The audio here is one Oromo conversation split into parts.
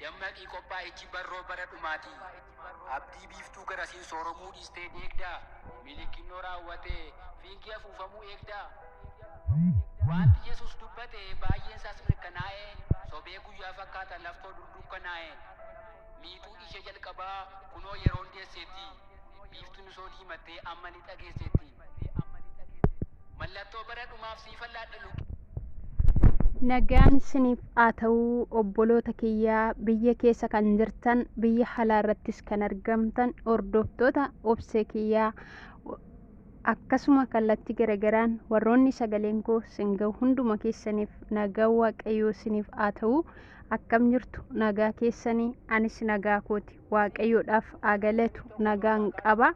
Dammaqii qophaa'echi barroo bara dhumatii abdii biiftuu garasiin sooromuu dhiistee deegdaa milikinnoo raawwatee fiigee afuufamuu eegdaa wanti Yesuus dubbate baay'een isaas mirkanaa'ee sobee guyyaa fakkaata laftoo durdukkanaa'ee miixuu ishee jalqabaa kunoo yeroon deesseetti biiftuun isoo diimattee amma ni dhageesseetti mallattoo bara dhumaaf siif allaadhalu. Nagaan isiniif haa ta'uu obboloota kiyyaa biyya keessa kan jirtan biyya alaa irrattis kan argamtan hordoftoota OBSEE kiyyaa akkasuma kallattii garagaraan warroonni sagaleen koo singahu hunduma keessaniif nagaa waaqayyoo isiniif haa ta'uu. Akkam jirtu nagaa keessanii? Anis nagaa kooti waaqayyoodhaaf haa galatu nagaan qaba.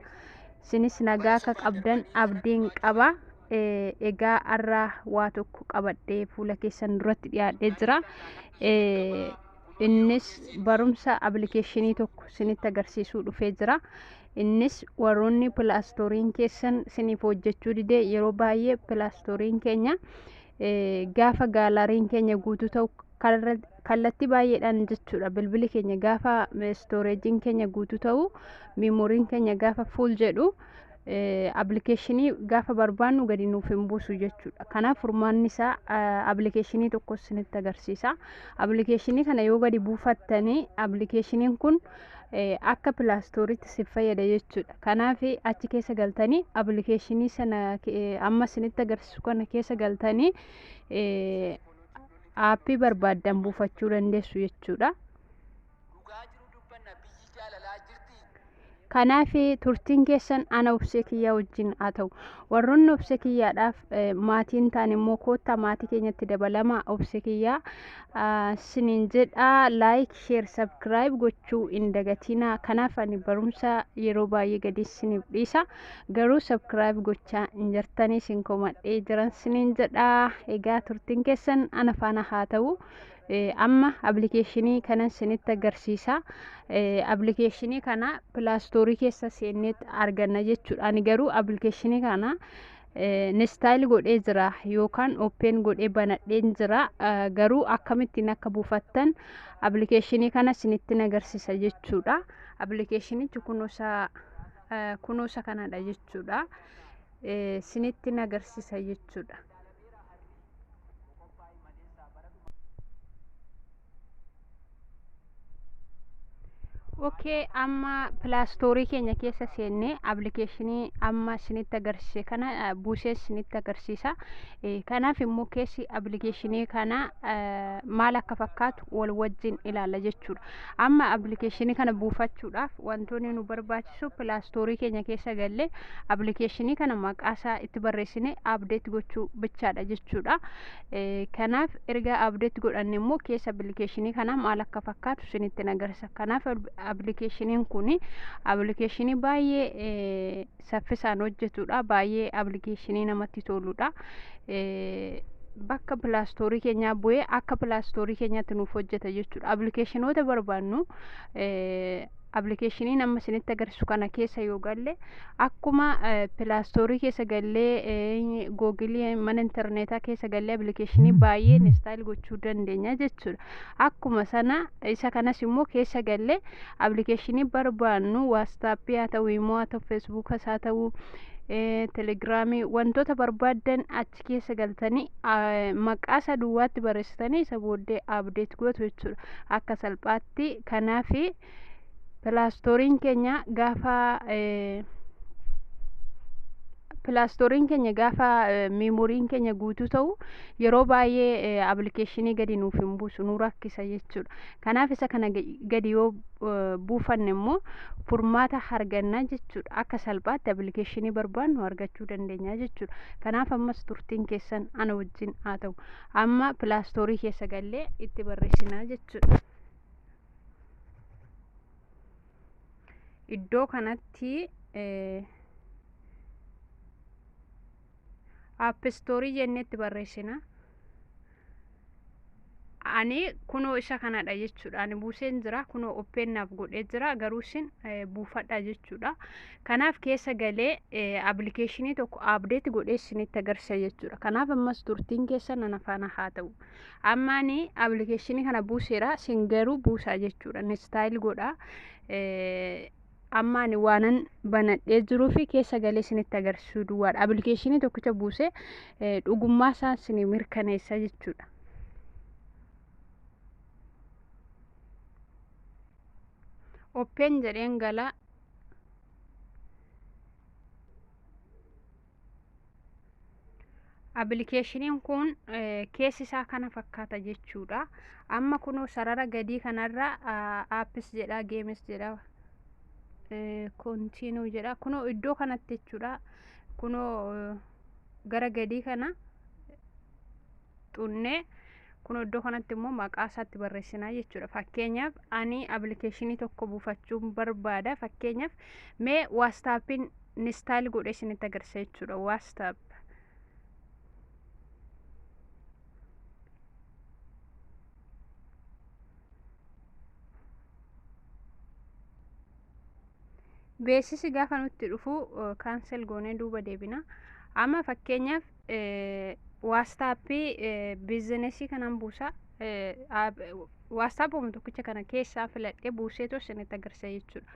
Isinis nagaa akka qabdan abdiin qaba. Egaa arraa waa tokko qabadhee fuula keessan duratti dhiyaadhee jira. Innis barumsa appilikeeshinii tokko isinitti agarsiisuu dhufee jira. Innis warroonni pilaastoriin keessan isiniif hojjechuu didee yeroo baay'ee pilaastoriin keenya gaafa gaalariin keenya guutuu ta'u kallattii baay'eedhaan jechuudha. Bilbili keenya gaafa stooreejiin keenya guutuu ta'u meemoriin keenya gaafa fuul jedhu appilikeeshinii gaafa barbaannu gadi nuuf hin buusu jechuudha. Kanaaf furmaanni isaa appilikeeshinii tokko isinitti agarsiisa. Appilikeeshinii kana yoo gadi buufattanii appilikeeshiniin kun akka pilaastoriitti si fayyada jechuudha. Kanaaf achi keessa galtanii appilikeeshinii sana amma isinitti agarsiisu kana keessa galtanii aappii barbaaddan buufachuu dandeessu jechuudha. Kanaaf turtiin keessan ana OBSEE kiyyaa wajjin haa ta'u. Warroonni OBSEE kiyyaadhaaf maatiin ta'an immoo koottaa maatii keenyatti dabalamaa. OBSEE kiyyaa siniin jedhaa laayik sheer sabskiraayib gochuu hin dagatinaa. Kanaaf ani barumsa yeroo baay'ee gadi siniif dhiisa. Garuu sabskiraayib gochaa hin jirtanii sin komadhee jiran siniin jedhaa. Egaa turtiin keessan ana faana haa ta'u. Amma appilikeeshinii kana isinitti agarsiisa. Appilikeeshinii kana pilaastoorii keessa seenneet arganna jechuudha. Ani garuu appilikeeshinii kana instaayil godhee jira yookaan open godhee banadhee jira. Garuu akkamittiin akka buufattan appilikeeshinii kana isinitti agarsiisa jechuudha. Appilikeeshinichi kunuunsa kanadha jechuudha. Isinitti agarsiisa jechuudha. Okay, amma pilaastoorii keenya keessa seennee appilikeeshinii amma isinitti agarsiise kana buusee isinitti agarsiisa. Kanaaf immoo keessi appilikeeshinii kana maal akka fakkaatu wal wajjin ilaalla jechuudha. Amma appilikeeshinii kana buufachuudhaaf wantoonni nu barbaachisu pilaastoorii keenya keessa galle appilikeeshinii kana maqaasaa itti barreessine abdeet gochuu bichaadha jechuudha. Kanaaf erga abdeet godhanne immoo keessa appilikeeshinii kana maal akka fakkaatu isinitti agarsiisa. Kanaaf appilikeeshiniin kun appilikeeshinii baay'ee saffisaan hojjetudha. Baay'ee appilikeeshinii namatti toludha. Bakka pilaastoorii keenyaa bu'ee akka pilaastoorii keenyaatti nuuf hojjeta jechuudha. Appilikeeshinoota barbaannu appilikeeshinii amma isinitti agarsiisu kana keessa yoo galle akkuma pilaastoorii keessa gallee googilii mana intarneetaa keessa gallee appilikeeshinii baay'ee instaayil gochuu dandeenya jechuudha. Akkuma sana isa kanas immoo keessa gallee appilikeeshinii barbaannu waatsaappii haa ta'u, imoo haa ta'u, feesbuukas haa ta'u, telegiraamii wantoota barbaadan achi keessa galtanii maqaa isaa duwwaatti barreessitanii isa booddee abdeet gootu jechuudha akka salphaatti. Kanaaf pilaastoriin keenya gaafa meemoriin keenya guutuu ta'u yeroo baay'ee appilikeeshinii gadi nuuf hin buusu, nu rakkisa jechuudha. Kanaaf isa kana gadi yoo buufanne immoo furmaata arganna jechuudha. Akka salphaatti appilikeeshinii barbaannu argachuu dandeenya jechuudha. Kanaaf ammas turtiin keessan ana wajjin haa ta'u. Amma pilaastoorii keessa gallee itti barreessinaa jechuudha. Iddoo kanatti app story jennetti barreessina. Ani kunoo isa kanadha jechuudha. Ani buuseen jira, kunoo opennaaf godhee jira, garuu isin buufadha jechuudha. Kanaaf keessa galee applicationii tokko update godhee isinitti agarsiisa jechuudha. Kanaaf ammas turtiin keessan ana faana haa ta'u. Amma ani applicationii kana buuseera, isin garuu buusaa jechuudha. Install godhaa. Amma ani waanan banadhee jiruu fi keessa galee isinitti agarsiisuu duwwaadha. Applicationii tokkicha buusee dhugummaa isaa isin mirkaneessa jechuudha. Open jedheen gala. Applicationin kun keessi isaa kana fakkaata jechuudha. Amma kunoo sarara gadii kanarra apps jedha, games jedha, continue jedha. Kunoo iddoo kanatti jechuudha. Kunoo gara gadii kana xunnee kunoo iddoo kanatti immoo maqaa isaatti barreessinaa jechuudha. Fakkeenyaaf ani applicationii tokko buufachuun barbaada. Fakkeenyaaf mee WhatsAppin install godhee isinitti agarsiisa jechuudha. WhatsApp beeksisi gaafa nutti dhufu cancel goonee duuba deebina. Amma fakkeenyaaf WhatsApp bizinesii kanan buusa. WhatsApp tokkicha kana keessaa filadhee buuseetu isinitti agarsiisa jechuudha.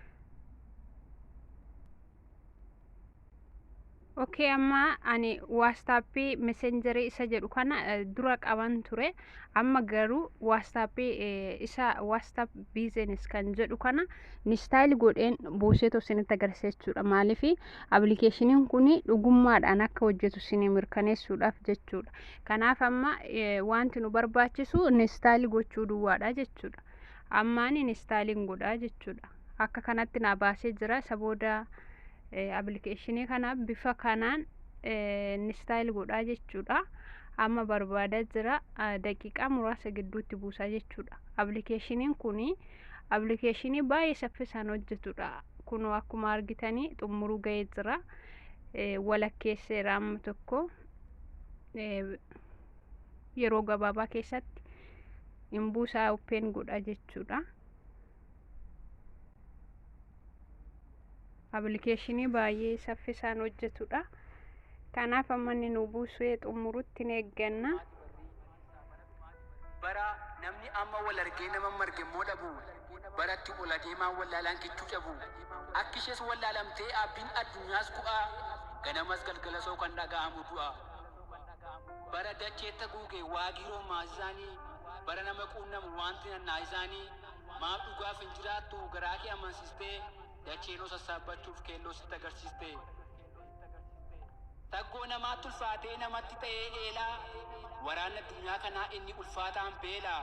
Okay, amma ani WhatsApp messenger isa jedhu kana dura qaban ture. Amma garuu WhatsApp isa WhatsApp business kan jedhu kana install godheen buuseetu isinitti agarsiisa jechuudha. Maaliif applicationin kun dhugummaadhaan akka hojjetu isin mirkaneessuudhaaf jechuudha. Kanaaf amma wanti nu barbaachisu install gochuu duwwaadha jechuudha. Amma ani installing godhaa jechuudha. Akka kanatti na baasee jira. Isa booda applicationii kana bifa kanaan install godhaa jechuudha. Amma barbaadaa jira, daqiiqaa muraasa gidduutti buusaa jechuudha. Applicationin kuni applicationii baay'ee saffisaan hojjetudha. Kunoo akkuma argitanii xumuruu ga'ee jira. Walakkeesseera amma tokko yeroo gabaabaa keessatti hin buusaa open godhaa jechuudha. Applicationii baay'ee saffisaan hojjetudha. Kanaaf amma inni nu buusee xumurutti ni eegganna. Bara namni amma wal argee nama marge immoo dhabu. Baratti ol adeemaan wallaalaan kichuu cabu. Akka ishees wallaalamtee abbiin addunyaas ku'aa. Ganamas galgalasoo kan dhaga'amu du'a. Bara dacheetta guugee waagiroo maasisaanii. Bara nama quunnamu wanti nannaa isaanii. Maaf dhugaaf hin jiraattu garaa kee amansiistee. Dacheenoo sassaabachuuf keelloo sitti agarsiiste. Taggoo namaatti ulfaatee namatti ta'ee eelaa. Waraanni addunyaa kanaa inni ulfaataan beelaa.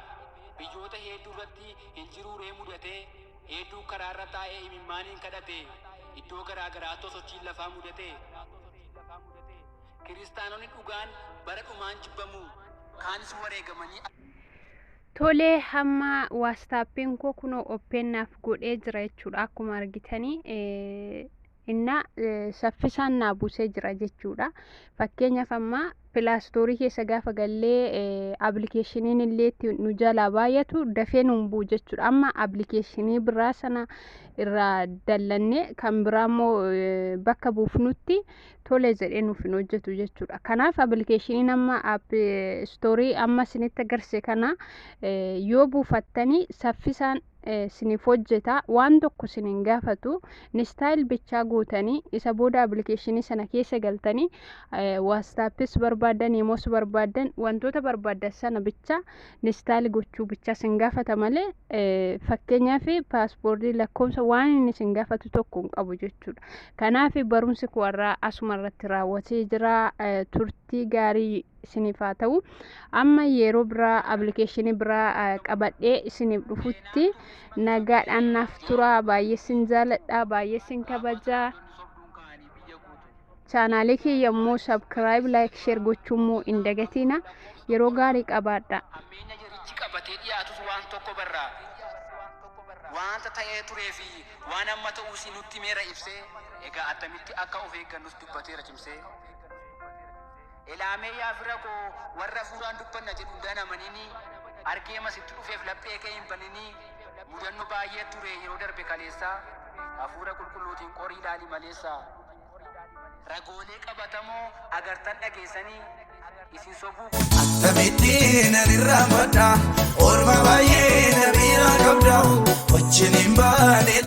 Biyyoota hedduu irratti hinjiruuree mudatee. Hedduu karaarra taa'ee imimmaaniin kadhate. Iddoo garaa garaatti sochiin lafaa mudate. Kiristaanonni dhugaan bara dhumaan jibbamu. Kaanis wareegamanii. Tolee, hamma WhatsAppin koo kunoo opennaaf godhee jira jechuudha. Akkuma argitanii inna saffisaan naa buusee jira jechuudha. Fakkeenyaaf amma pilaastorii keessa gaafa gallee applicationin illee nu jalaa baay'atu dafee nuun buu jechuudha. Amma applicationii biraa sana irraa dallannee kan biraa immoo bakka buufnutti tolee jedhee nuuf hin hojjetu jechuudha. Kanaaf applicationin amma app story amma isinitti agarsiise kana yoo buufattanii saffisaan siniif hojjeta. Waan tokko sinin gaafatu install bichaa gootanii isa booda applicationii sana keessa galtanii WhatsAppis barbaadan, Imoos barbaadan, wantoota barbaadan sana bicha install gochuu bicha sin gaafata malee fakkeenyaaf paaspoortii lakkoofsa waan inni sin gaafatu tokko hin qabu jechuudha. Kanaaf barumsi koo irraa asuma irratti raawwatee jira. Turtii gaarii isiniif haa ta'u. Amma yeroo biraa applicationii biraa qabadhee isiniif dhufutti nagaadhaan naaf tura. Baay'ee sin jaaladha, baay'ee sin kabajaa. Chaanaalii kiyya immoo subscribe, like, share gochuun immoo hin dagatina. Yeroo gaarii qabaadha. Ammeenya jirichi qabatee dhiyaatus waan tokko barraa. Wanta ta'ee turee fi waan amma ta'uu si nutti meera ibsee. Egaa attamitti akka of eeggannus dubbateera cimsee. Ilaamee yaa fira koo warra fuudhaan dubbanna jedhu hundaan amanini argee masitti dhufeef laphee kee hin banini mudannoo baay'ee ture yeroo darbe kaleessa hafuura qulqulluutiin qorii ilaali maleessa ragoolee qabatamoo agartan dhageessanii isin sobuu Tamittiin anirraa madda orma baay'ee na biraa qabda wajjin hin baane.